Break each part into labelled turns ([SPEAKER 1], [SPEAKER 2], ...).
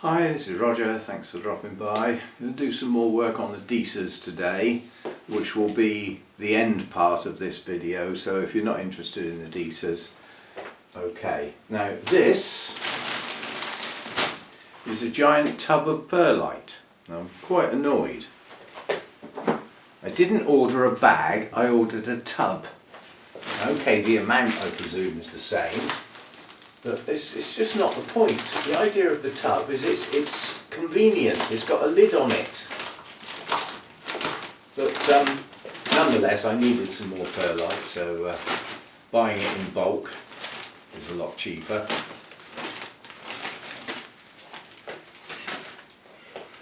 [SPEAKER 1] Hi, this is Roger, thanks for dropping by. I'm going to do some more work on the Disas today, which will be the end part of this video, so if you're not interested in the Disas, okay. Now this is a giant tub of perlite. I'm quite annoyed. I didn't order a bag, I ordered a tub. Okay, the amount I presume is the same. But it's just not the point. The idea of the tub is it's convenient. It's got a lid on it. But nonetheless, I needed some more perlite, so buying it in bulk is a lot cheaper.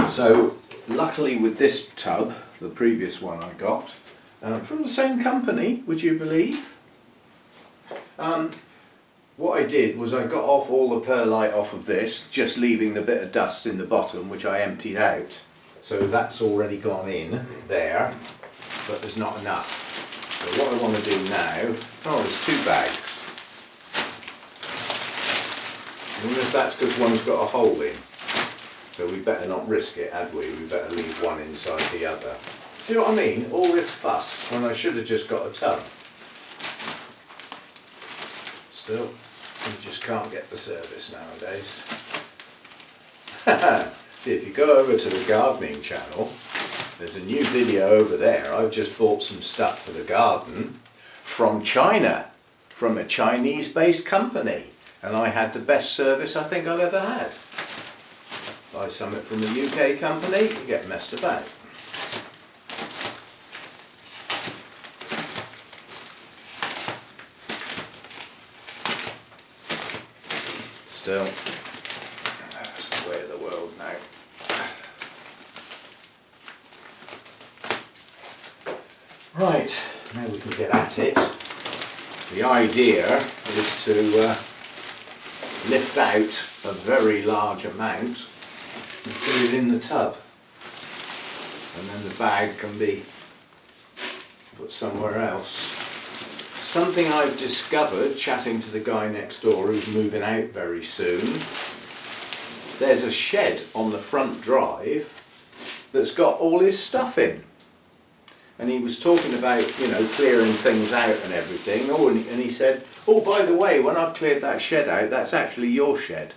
[SPEAKER 1] So luckily with this tub, the previous one I got, from the same company, would you believe? What I did was I got off all the perlite off of this, just leaving the bit of dust in the bottom, which I emptied out. So that's already gone in there, but there's not enough. So what I want to do now, there's 2 bags. I wonder if that's because one's got a hole in. So we better not risk it, had we? We better leave one inside the other. See what I mean? All this fuss when I should have just got a tub. Still, you just can't get the service nowadays. If you go over to the Gardening Channel, there's a new video over there. I've just bought some stuff for the garden from China, from a Chinese-based company, and I had the best service I think I've ever had. Buy something from a UK company, you get messed about. Still, that's the way of the world now. Right, now we can get at it. The idea is to lift out a very large amount and put it in the tub. And then the bag can be put somewhere else. Something I've discovered chatting to the guy next door who's moving out very soon. There's a shed on the front drive that's got all his stuff in. And he was talking about, you know, clearing things out and everything. Oh, and he said, oh, by the way, when I've cleared that shed out, that's actually your shed.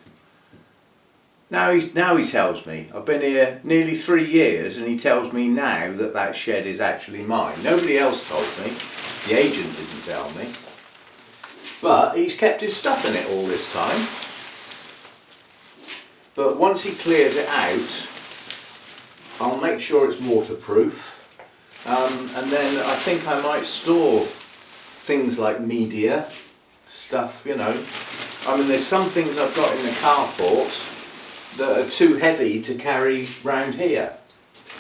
[SPEAKER 1] Now he tells me, I've been here nearly 3 years and he tells me now that that shed is actually mine. Nobody else told me. The agent didn't tell me, but he's kept his stuff in it all this time. But once he clears it out, I'll make sure it's waterproof, and then I think I might store things like media, stuff, you know. I mean, there's some things I've got in the carport that are too heavy to carry round here.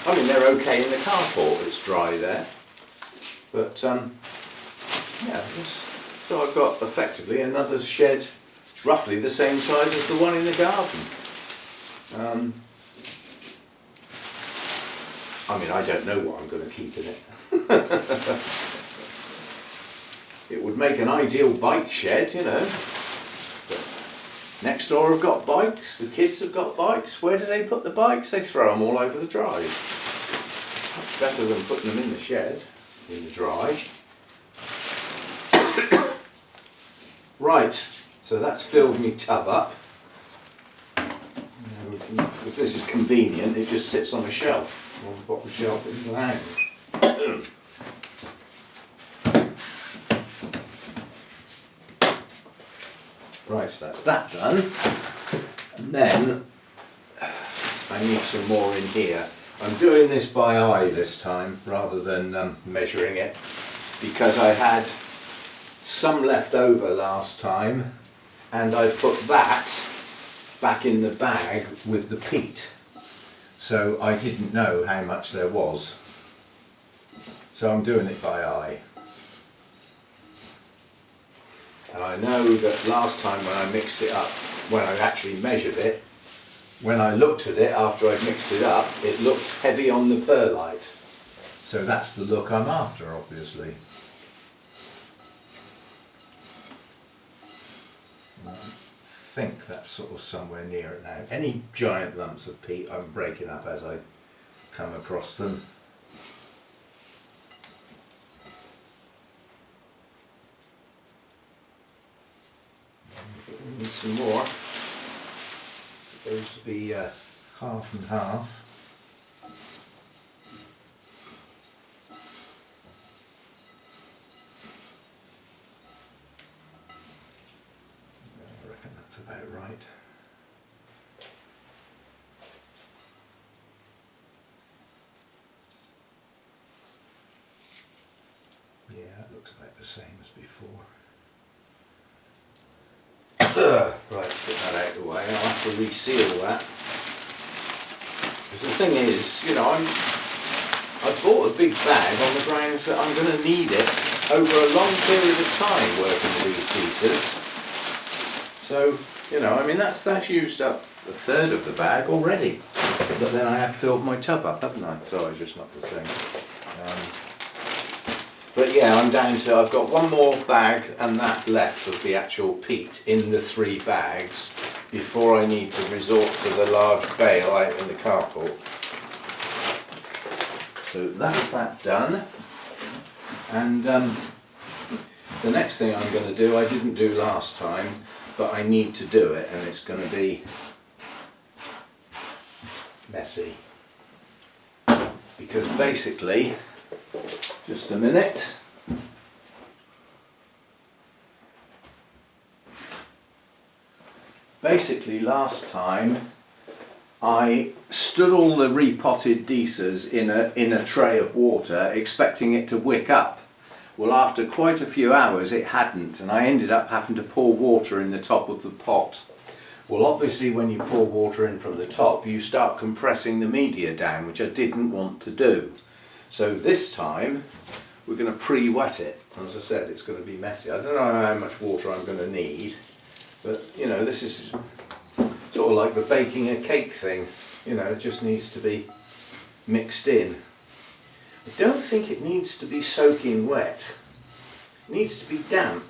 [SPEAKER 1] I mean, they're okay in the carport, it's dry there. But yeah, so I've got effectively another shed roughly the same size as the one in the garden. I mean, I don't know what I'm going to keep in it. It would make an ideal bike shed, you know. But next door have got bikes, the kids have got bikes. Where do they put the bikes? They throw them all over the drive. Much better than putting them in the shed. In the dry. Right, so that's filled me tub up. Because this is convenient, it just sits on a shelf, on the bottom shelf in the lounge. Right, so that's that done. And then I need some more in here. I'm doing this by eye this time rather than measuring it, because I had some left over last time and I put that back in the bag with the peat, so I didn't know how much there was, so I'm doing it by eye. And I know that last time when I mixed it up, when I actually measured it, when I looked at it after I'd mixed it up, it looked heavy on the perlite. So that's the look I'm after, obviously. think that's sort of somewhere near it now. Any giant lumps of peat I'm breaking up as I come across them. I think we need some more. Supposed to be half and half. I reckon that's about right. Yeah, it looks about the same as before. Right, let's get that out of the way. I'll have to reseal that. Because the thing is, you know, I bought a big bag on the grounds that I'm going to need it over a long period of time working with these Disas. So, you know, I mean, that's used up a third of the bag already. But then I have filled my tub up, haven't I? Sorry, just not the thing. But yeah, I'm down to, I've got one more bag and that left of the actual peat in the 3 bags before I need to resort to the large bale out in the carport. So that's that done. And the next thing I'm going to do, I didn't do last time, but I need to do it, and it's going to be messy. Because basically, just a minute. Basically, last time I stood all the repotted Disas in a tray of water, expecting it to wick up. Well, after quite a few hours, it hadn't, and I ended up having to pour water in the top of the pot. Well, obviously, when you pour water in from the top, you start compressing the media down, which I didn't want to do. So this time we're going to pre-wet it. As I said, it's going to be messy. I don't know how much water I'm going to need, but you know, this is sort of like the baking a cake thing. You know, it just needs to be mixed in. I don't think it needs to be soaking wet. It needs to be damp,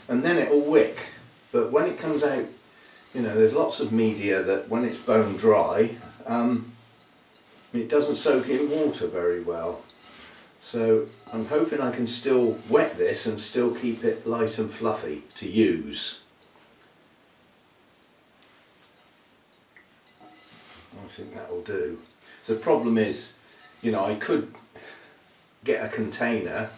[SPEAKER 1] and then it'll wick. But when it comes out, you know, there's lots of media that when it's bone dry, it doesn't soak in water very well. So I'm hoping I can still wet this and still keep it light and fluffy to use. I think that will do. So the problem is, you know, I could get a container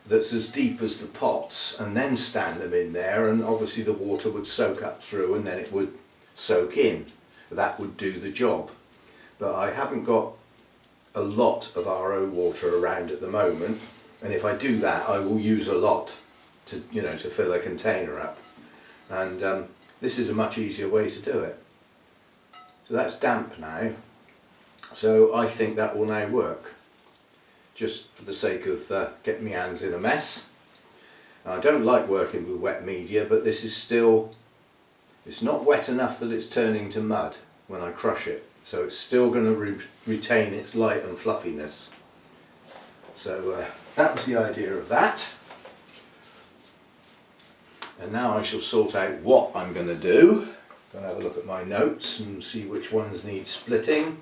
[SPEAKER 1] that's as deep as the pots and then stand them in there, and obviously the water would soak up through and then it would soak in. That would do the job. But I haven't got a lot of RO water around at the moment, and if I do that I will use a lot to, you know, to fill a container up, and this is a much easier way to do it. So that's damp now, so I think that will now work, just for the sake of getting my hands in a mess. I don't like working with wet media, but this is still, it's not wet enough that it's turning to mud when I crush it. So it's still going to retain its light and fluffiness. So that was the idea of that. And now I shall sort out what I'm going to do. I'm going to have a look at my notes and see which ones need splitting.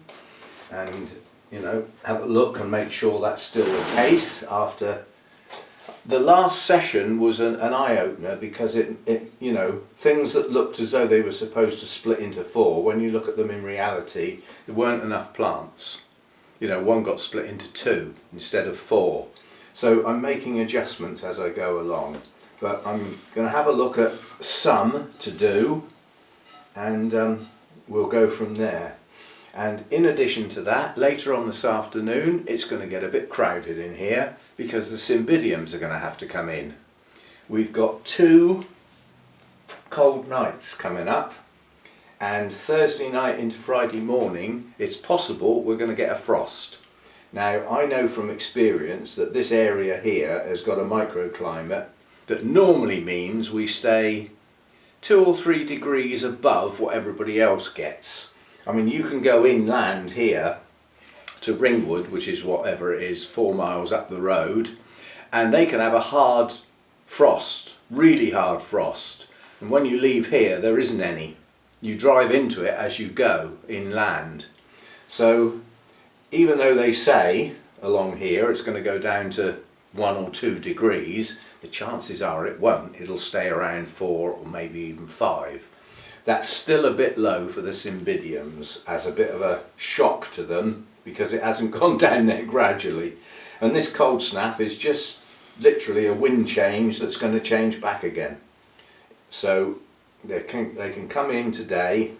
[SPEAKER 1] And, you know, have a look and make sure that's still the case. After the last session was an eye-opener, because it, you know, things that looked as though they were supposed to split into 4, when you look at them in reality, there weren't enough plants. You know, one got split into 2 instead of 4. So I'm making adjustments as I go along. But I'm going to have a look at some to do, and we'll go from there. And in addition to that, later on this afternoon, it's going to get a bit crowded in here, because the cymbidiums are going to have to come in. We've got 2 cold nights coming up, and Thursday night into Friday morning, it's possible we're going to get a frost. Now, I know from experience that this area here has got a microclimate that normally means we stay 2 or 3 degrees above what everybody else gets. I mean, you can go inland here to Ringwood, which is whatever it is, 4 miles up the road, and they can have a hard frost, really hard frost, and when you leave here there isn't any. You drive into it as you go inland. So even though they say along here it's going to go down to 1 or 2 degrees, the chances are it won't. It'll stay around 4 or maybe even 5. That's still a bit low for the cymbidiums, as a bit of a shock to them because it hasn't gone down there gradually. And this cold snap is just literally a wind change that's going to change back again. So they can come in today,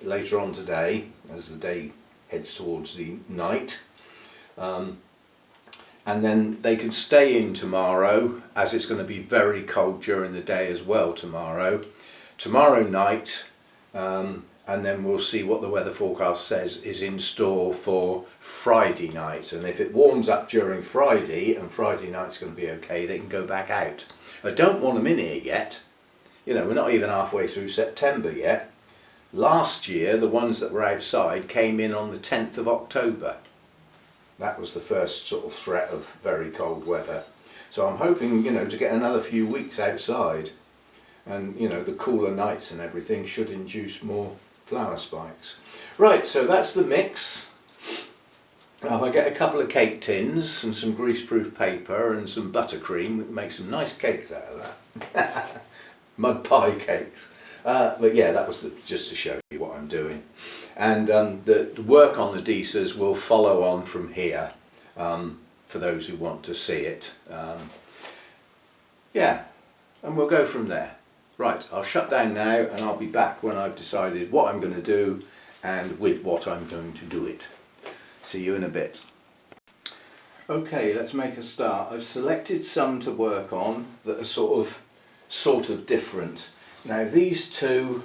[SPEAKER 1] later on today, as the day heads towards the night. And then they can stay in tomorrow, as it's going to be very cold during the day as well tomorrow night, and then we'll see what the weather forecast says is in store for Friday night. And if it warms up during Friday and Friday night's going to be okay, they can go back out. I don't want them in here yet. You know, we're not even halfway through September yet. Last year the ones that were outside came in on the 10th of October. That was the first sort of threat of very cold weather. So I'm hoping, you know, to get another few weeks outside, and you know, the cooler nights and everything should induce more flower spikes. Right, so that's the mix. Now if I get a couple of cake tins and some greaseproof paper and some buttercream, we can make some nice cakes out of that. Mud pie cakes. But yeah, that was just to show you what I'm doing. And the work on the Disas will follow on from here, for those who want to see it. Yeah, and we'll go from there. Right, I'll shut down now and I'll be back when I've decided what I'm going to do and with what I'm going to do it. See you in a bit. Okay, let's make a start. I've selected some to work on that are sort of different. Now these two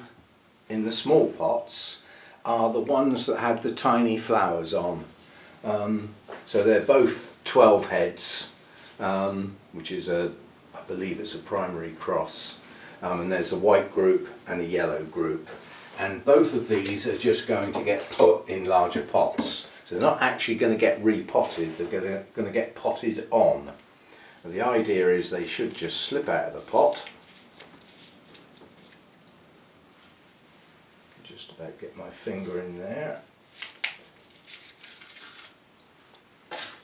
[SPEAKER 1] in the small pots are the ones that had the tiny flowers on. So they're both 12 heads, which is I believe it's a primary cross. And there's a white group and a yellow group. And both of these are just going to get put in larger pots. So they're not actually going to get repotted, they're going to get potted on. And the idea is they should just slip out of the pot. Just about get my finger in there.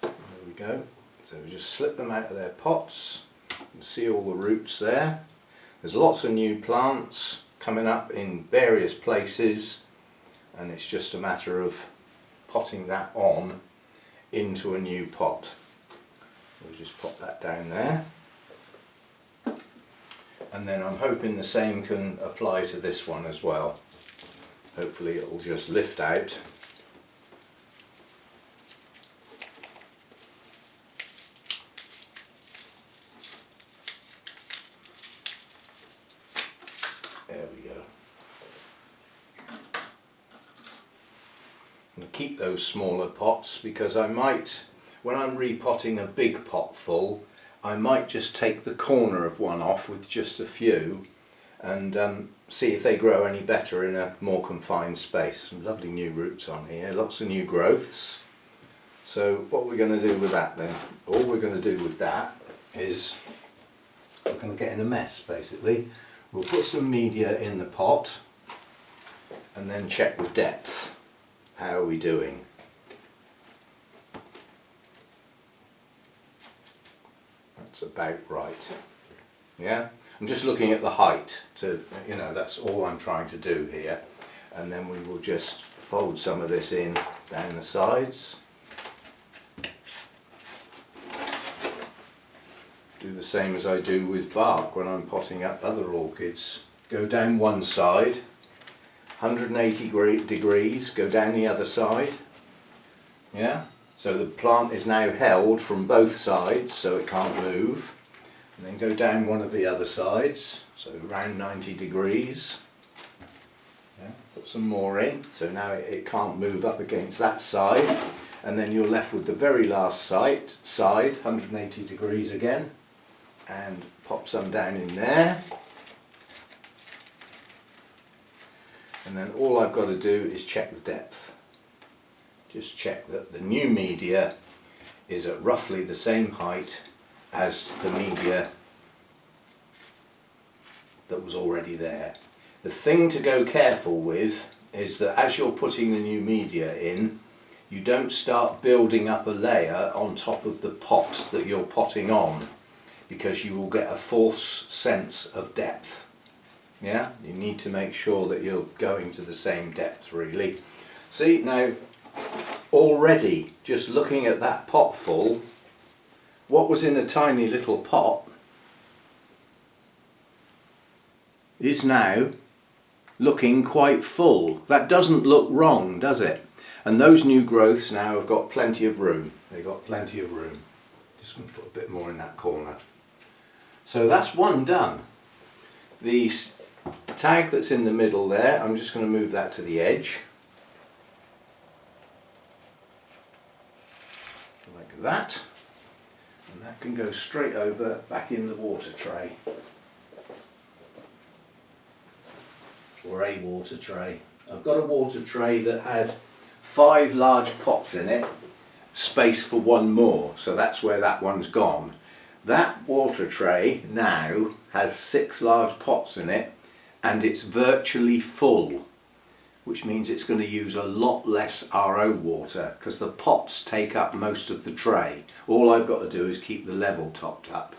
[SPEAKER 1] There we go. So we just slip them out of their pots. You can see all the roots there. There's lots of new plants coming up in various places, and it's just a matter of potting that on into a new pot. We'll just pop that down there. And then I'm hoping the same can apply to this one as well. Hopefully it will just lift out. There we go. And keep those smaller pots because I might, when I'm repotting a big pot full, I might just take the corner of one off with just a few and see if they grow any better in a more confined space. Some lovely new roots on here, lots of new growths. So what we're going to do with that then, all we're going to do with that is we're going to get in a mess basically. We'll put some media in the pot and then check the depth. How are we doing? That's about right. Yeah? I'm just looking at the height to, you know, that's all I'm trying to do here. And then we will just fold some of this in down the sides. Do the same as I do with bark when I'm potting up other orchids. Go down one side, 180 degrees, go down the other side. Yeah? So the plant is now held from both sides so it can't move. And then go down one of the other sides, so around 90 degrees. Yeah, put some more in, so now it can't move up against that side. And then you're left with the very last side, 180 degrees again. And pop some down in there. And then all I've got to do is check the depth. Just check that the new media is at roughly the same height as the media that was already there. The thing to go careful with is that as you're putting the new media in, you don't start building up a layer on top of the pot that you're potting on, because you will get a false sense of depth. Yeah, you need to make sure that you're going to the same depth really. See, now already just looking at that pot full, what was in a tiny little pot is now looking quite full. That doesn't look wrong, does it? And those new growths now have got plenty of room. They've got plenty of room. Just going to put a bit more in that corner. So that's one done. The tag that's in the middle there, I'm just going to move that to the edge. Like that. And that can go straight over back in the water tray. Or a water tray. I've got a water tray that had 5 large pots in it, space for one more, so that's where that one's gone. That water tray now has 6 large pots in it and it's virtually full, which means it's going to use a lot less RO water because the pots take up most of the tray. All I've got to do is keep the level topped up.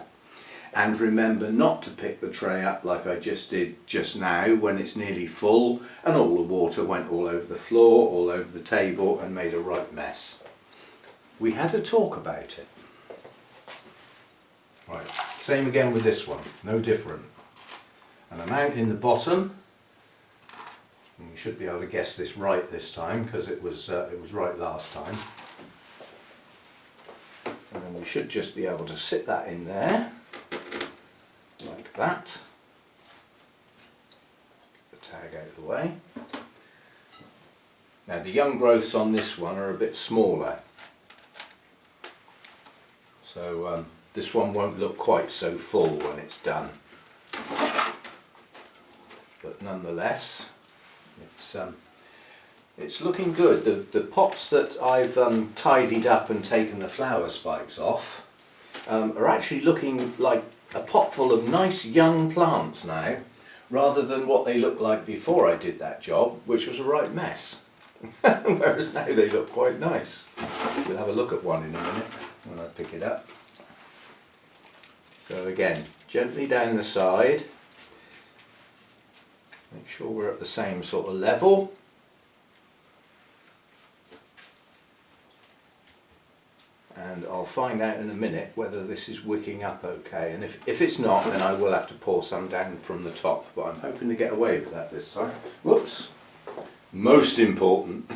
[SPEAKER 1] And remember not to pick the tray up like I just did just now when it's nearly full and all the water went all over the floor, all over the table and made a right mess. We had a talk about it. Right, same again with this one, no different. An amount in the bottom, and you should be able to guess this right this time because it was right last time. And then we should just be able to sit that in there. Like that. The tag out of the way. Now the young growths on this one are a bit smaller, so this one won't look quite so full when it's done, but nonetheless it's looking good. The pots that I've tidied up and taken the flower spikes off are actually looking like a pot full of nice young plants now, rather than what they looked like before I did that job, which was a right mess. Whereas now they look quite nice. We'll have a look at one in a minute when I pick it up. So again, gently down the side, make sure we're at the same sort of level. And I'll find out in a minute whether this is wicking up okay, and if it's not, then I will have to pour some down from the top, but I'm hoping to get away with that this time. Whoops! Most important,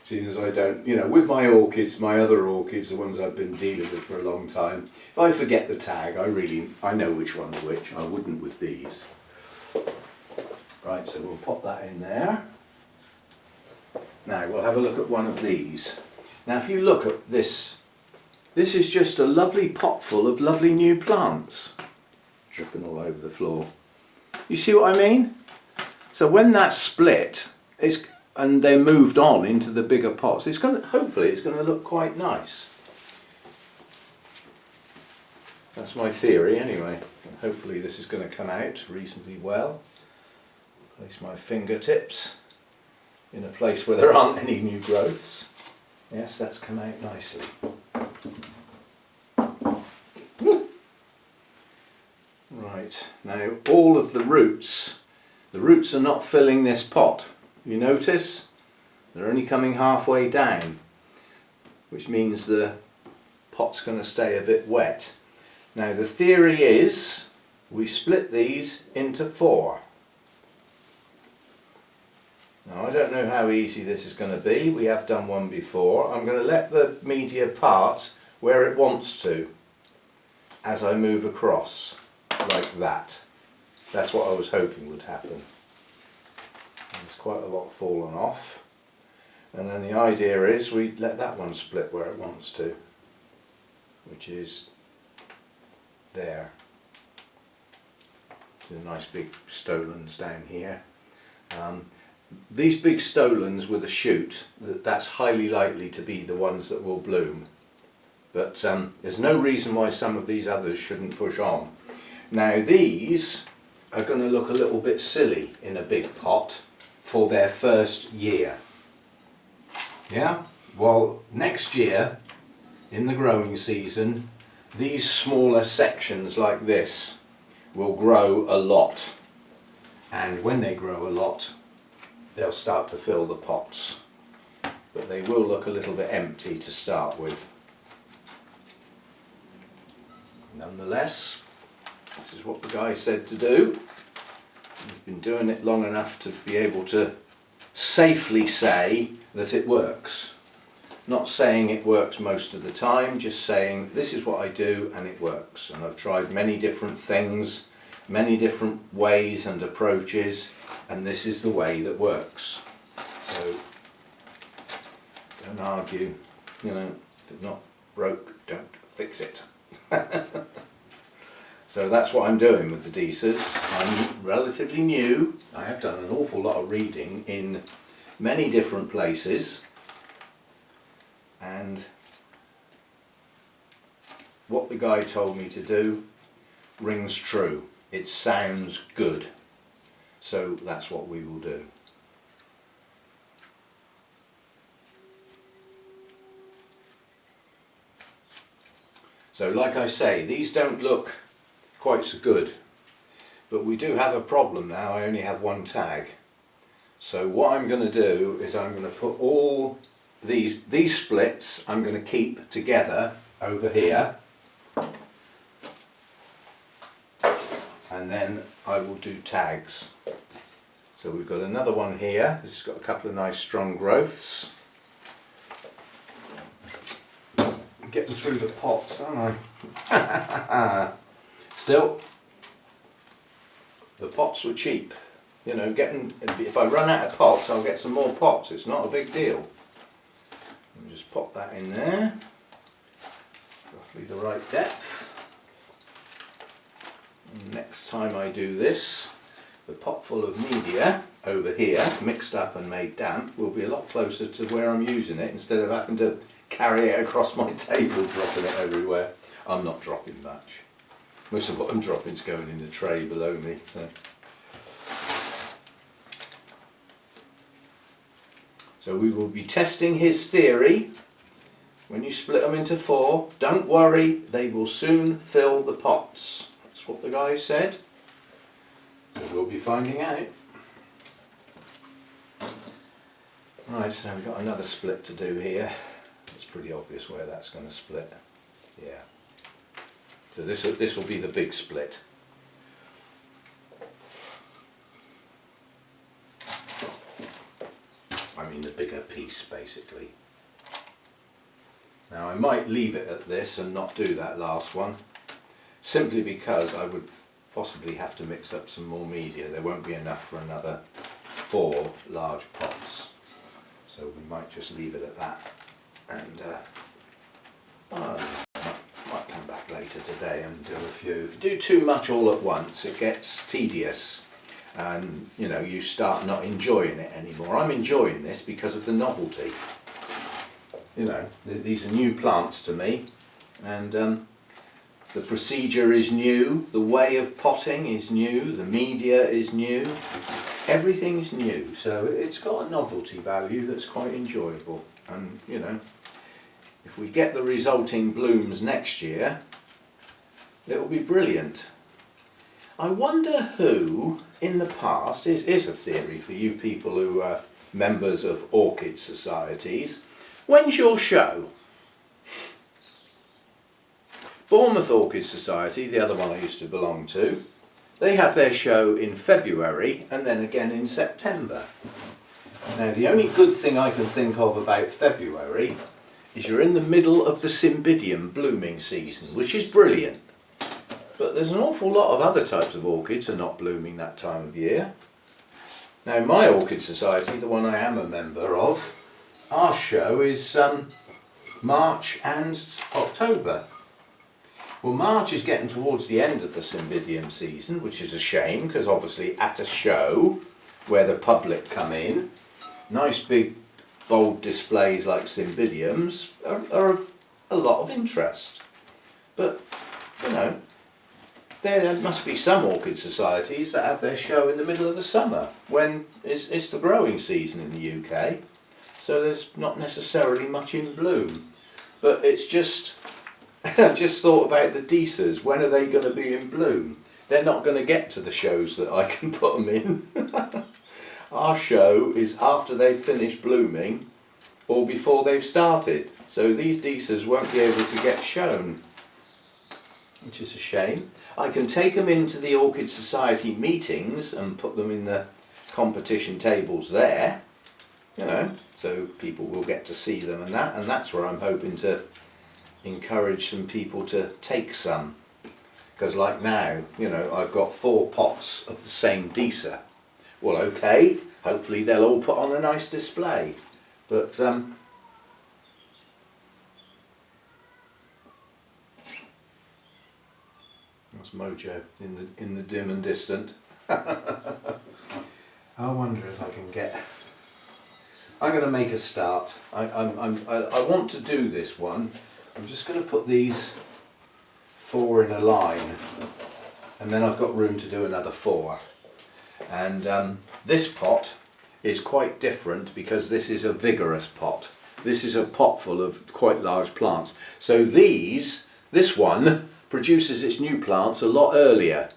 [SPEAKER 1] seeing as I don't, with my orchids, my other orchids, the ones I've been dealing with for a long time, if I forget the tag, I know which one's which. I wouldn't with these. Right, so we'll pop that in there. Now we'll have a look at one of these. Now if you look at this, this is just a lovely pot full of lovely new plants. Dripping all over the floor. You see what I mean? So when that's split, and they're moved on into the bigger pots, hopefully it's going to look quite nice. That's my theory anyway. And hopefully this is going to come out reasonably well. Place my fingertips in a place where there aren't any new growths. Yes, that's come out nicely. Right, now all of the roots are not filling this pot. You notice? They're only coming halfway down, which means the pot's going to stay a bit wet. Now the theory is we split these into 4. Now I don't know how easy this is going to be. We have done one before. I'm going to let the media part where it wants to as I move across, like that. That's what I was hoping would happen. There's quite a lot fallen off. And then the idea is we let that one split where it wants to, which is there. The nice big stolons down here. These big stolons with a shoot, that's highly likely to be the ones that will bloom. But there's no reason why some of these others shouldn't push on. Now these are going to look a little bit silly in a big pot for their first year. Yeah, well, next year in the growing season, these smaller sections like this will grow a lot, and when they grow a lot they'll start to fill the pots, but they will look a little bit empty to start with. Nonetheless, this is what the guy said to do. He's been doing it long enough to be able to safely say that it works. Not saying it works most of the time, just saying this is what I do and it works. And I've tried many different things, many different ways and approaches, and this is the way that works. So don't argue, you know, if it's not broke, don't fix it. So that's what I'm doing with the Disas. I'm relatively new. I have done an awful lot of reading in many different places, and what the guy told me to do rings true. It sounds good, so that's what we will do. So like I say, these don't look quite so good, but we do have a problem now. I only have one tag. So what I'm going to do is I'm going to put all these splits, I'm going to keep together over here, and then I will do tags. So we've got another one here. This has got a couple of nice strong growths. I'm getting through the pots, aren't I? Still, the pots were cheap. You know, if I run out of pots, I'll get some more pots. It's not a big deal. Let me just pop that in there, roughly the right depth. And next time I do this, the pot full of media over here, mixed up and made damp, will be a lot closer to where I'm using it, instead of having to carry it across my table, dropping it everywhere. I'm not dropping much. Most of what I'm dropping is going in the tray below me. So we will be testing his theory. When you split them into 4, don't worry, they will soon fill the pots. That's what the guy said. So we'll be finding out. Right, so we've got another split to do here. It's pretty obvious where that's going to split. Yeah. So this will be the big split. I mean the bigger piece, basically. Now I might leave it at this and not do that last one, simply because I would possibly have to mix up some more media. There won't be enough for another 4 large pots, so we might just leave it at that, and might come back later today and do a few. If you do too much all at once, it gets tedious, and you know, you start not enjoying it anymore. I'm enjoying this because of the novelty. You know, these are new plants to me, and the procedure is new, the way of potting is new, the media is new, everything's new, so it's got a novelty value that's quite enjoyable. And you know, if we get the resulting blooms next year, it will be brilliant. I wonder who in the past, is a theory for you people who are members of orchid societies, when's your show? Bournemouth Orchid Society, the other one I used to belong to, they have their show in February and then again in September. Now the only good thing I can think of about February is you're in the middle of the Cymbidium blooming season, which is brilliant. But there's an awful lot of other types of orchids are not blooming that time of year. Now my Orchid Society, the one I am a member of, our show is March and October. Well, March is getting towards the end of the Cymbidium season, which is a shame, because obviously at a show where the public come in, nice big bold displays like Cymbidiums are of a lot of interest. But, you know, there must be some orchid societies that have their show in the middle of the summer when it's the growing season in the UK, so there's not necessarily much in bloom. But it's just, I just thought about the Disas. When are they going to be in bloom? They're not going to get to the shows that I can put them in. Our show is after they've finished blooming or before they've started. So these Disas won't be able to get shown, which is a shame. I can take them into the Orchid Society meetings and put them in the competition tables there, you know, so people will get to see them and that's where I'm hoping to encourage some people to take some. Because like now, you know, I've got 4 pots of the same Disa. Well, okay, hopefully they'll all put on a nice display. But that's Mojo in the dim and distant. I wonder if I can get. I'm going to make a start. I want to do this one. I'm just going to put these 4 in a line, and then I've got room to do another 4. And this pot is quite different because this is a vigorous pot. This is a pot full of quite large plants. So this one produces its new plants a lot earlier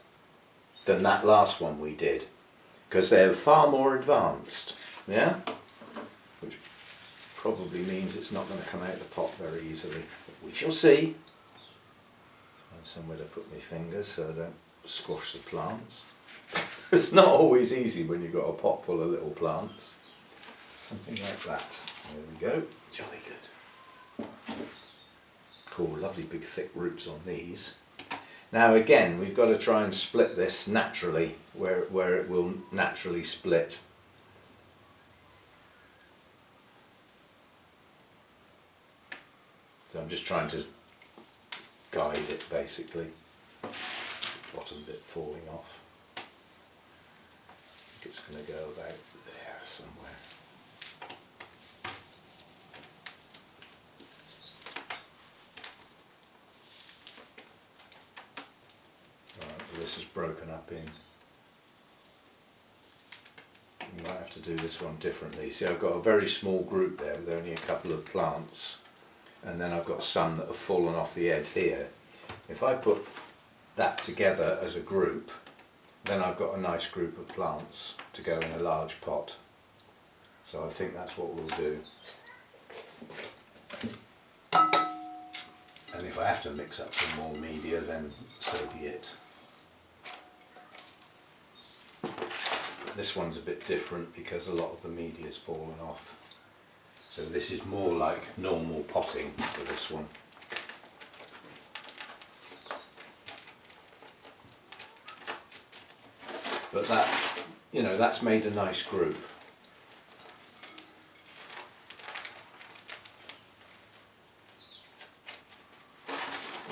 [SPEAKER 1] than that last one we did, because they're far more advanced, yeah? Which probably means it's not going to come out of the pot very easily. But we shall see. Find somewhere to put my fingers so I don't squash the plants. It's not always easy when you've got a pot full of little plants. Something like that. There we go. Jolly good. Cool, lovely big thick roots on these. Now again, we've got to try and split this naturally, where it will naturally split. So I'm just trying to guide it basically. Bottom bit falling off. I think it's going to go about there somewhere. Right, well, this is broken up in. You might have to do this one differently. See, I've got a very small group there with only a couple of plants, and then I've got some that have fallen off the edge here. If I put that together as a group, then I've got a nice group of plants to go in a large pot. So I think that's what we'll do. And if I have to mix up some more media, then so be it. This one's a bit different because a lot of the media's fallen off. So this is more like normal potting for this one. But that, you know, that's made a nice group.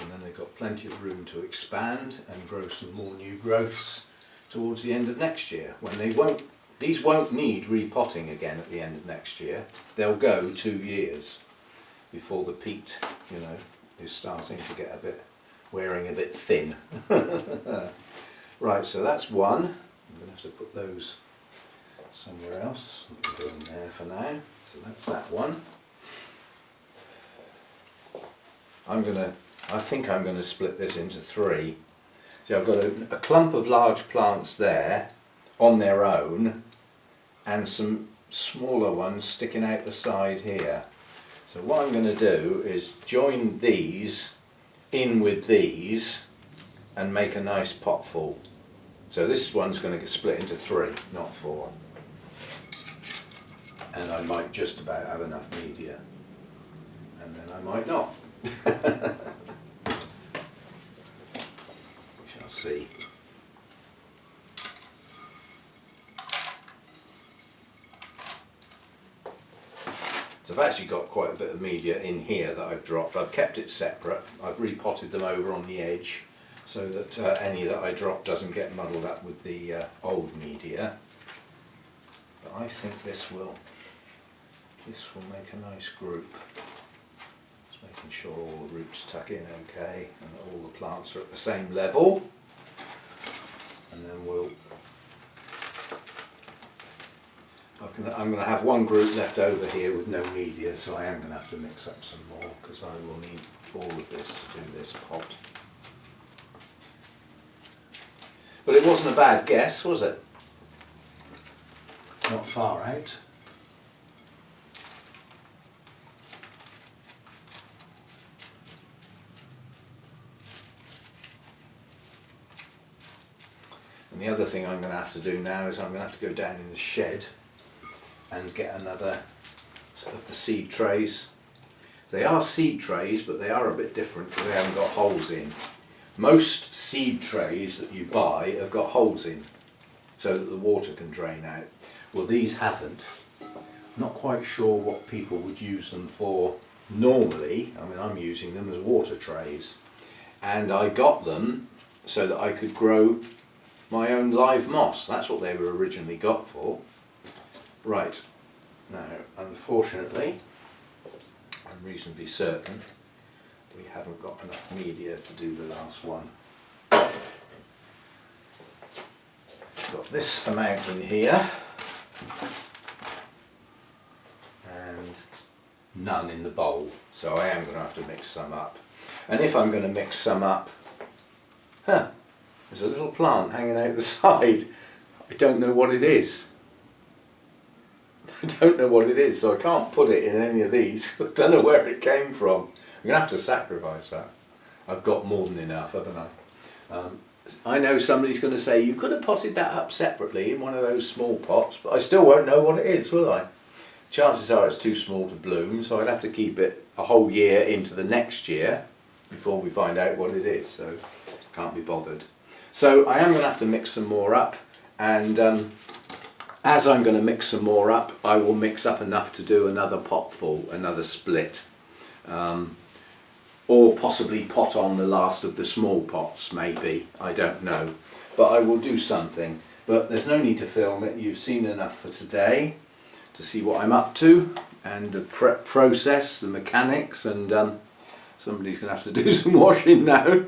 [SPEAKER 1] And then they've got plenty of room to expand and grow some more new growths towards the end of next year, when these won't need repotting again at the end of next year. They'll go 2 years before the peat, you know, is starting to get wearing a bit thin. Right, so that's one. I'm going to have to put those somewhere else. I'll go in there for now. So that's that one. I think I'm going to split this into 3. So I've got a clump of large plants there on their own, and some smaller ones sticking out the side here. So what I'm going to do is join these in with these and make a nice pot full. So this one's going to get split into 3, not 4. And I might just about have enough media. And then I might not. We shall see. So I've actually got quite a bit of media in here that I've dropped. I've kept it separate. I've repotted them over on the edge, so that any that I drop doesn't get muddled up with the old media. But I think this will make a nice group. Just making sure all the roots tuck in okay and that all the plants are at the same level. and then I'm going to have one group left over here with no media, so I am going to have to mix up some more because I will need all of this to do this pot. But it wasn't a bad guess, was it? Not far out. And the other thing I'm going to have to do now is I'm going to have to go down in the shed and get another sort of the seed trays. They are seed trays, but they are a bit different because they haven't got holes in. Most seed trays that you buy have got holes in so that the water can drain out. Well, these haven't. Not quite sure what people would use them for normally. I mean, I'm using them as water trays, and I got them so that I could grow my own live moss. That's what they were originally got for. Right, now unfortunately, I'm reasonably certain we haven't got enough media to do the last one. Got this amount in here and none in the bowl, so I am going to have to mix some up. And if I'm going to mix some up, there's a little plant hanging out the side. I don't know what it is. I don't know what it is, so I can't put it in any of these. I don't know where it came from. I'm going to have to sacrifice that. I've got more than enough, haven't I? I know somebody's going to say, you could have potted that up separately in one of those small pots, but I still won't know what it is, will I? Chances are it's too small to bloom, so I'd have to keep it a whole year into the next year before we find out what it is, so can't be bothered. So I am going to have to mix some more up, and as I'm going to mix some more up, I will mix up enough to do another pot full, another split, or possibly pot on the last of the small pots, maybe, I don't know, but I will do something. But there's no need to film it. You've seen enough for today to see what I'm up to and the prep process, the mechanics, and somebody's going to have to do some washing now.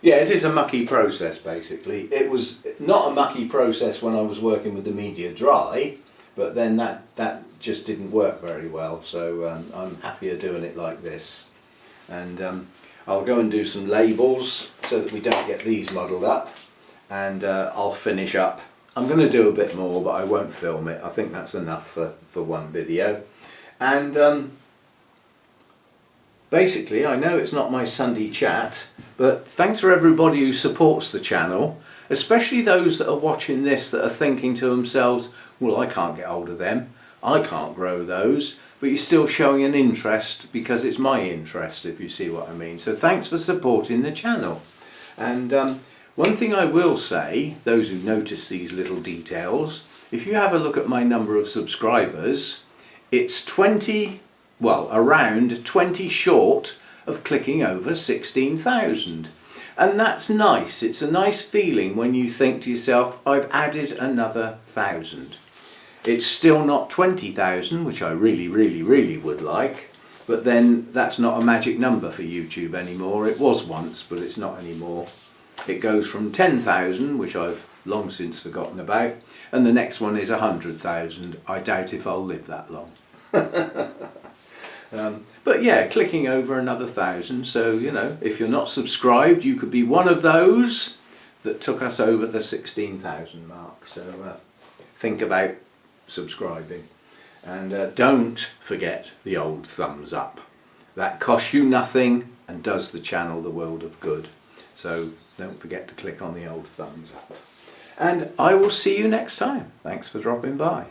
[SPEAKER 1] Yeah, it is a mucky process basically. It was not a mucky process when I was working with the media dry, but then that just didn't work very well, so I'm happier doing it like this. And I'll go and do some labels so that we don't get these muddled up, and I'll finish up. I'm going to do a bit more, but I won't film it. I think that's enough for one video. And basically, I know it's not my Sunday chat, but thanks for everybody who supports the channel, especially those that are watching this that are thinking to themselves, well, I can't get hold of them, I can't grow those, but you're still showing an interest because it's my interest, if you see what I mean. So thanks for supporting the channel. And one thing I will say, those who notice these little details, if you have a look at my number of subscribers, it's around 20 short of clicking over 16,000. And that's nice. It's a nice feeling when you think to yourself, I've added another 1,000. It's still not 20,000, which I really, really, really would like, but then that's not a magic number for YouTube anymore. It was once, but it's not anymore. It goes from 10,000, which I've long since forgotten about, and the next one is 100,000. I doubt if I'll live that long. But yeah, clicking over another 1,000, so you know, if you're not subscribed, you could be one of those that took us over the 16,000 mark. So think about subscribing, and don't forget the old thumbs up. That costs you nothing and does the channel the world of good. So don't forget to click on the old thumbs up. And I will see you next time. Thanks for dropping by.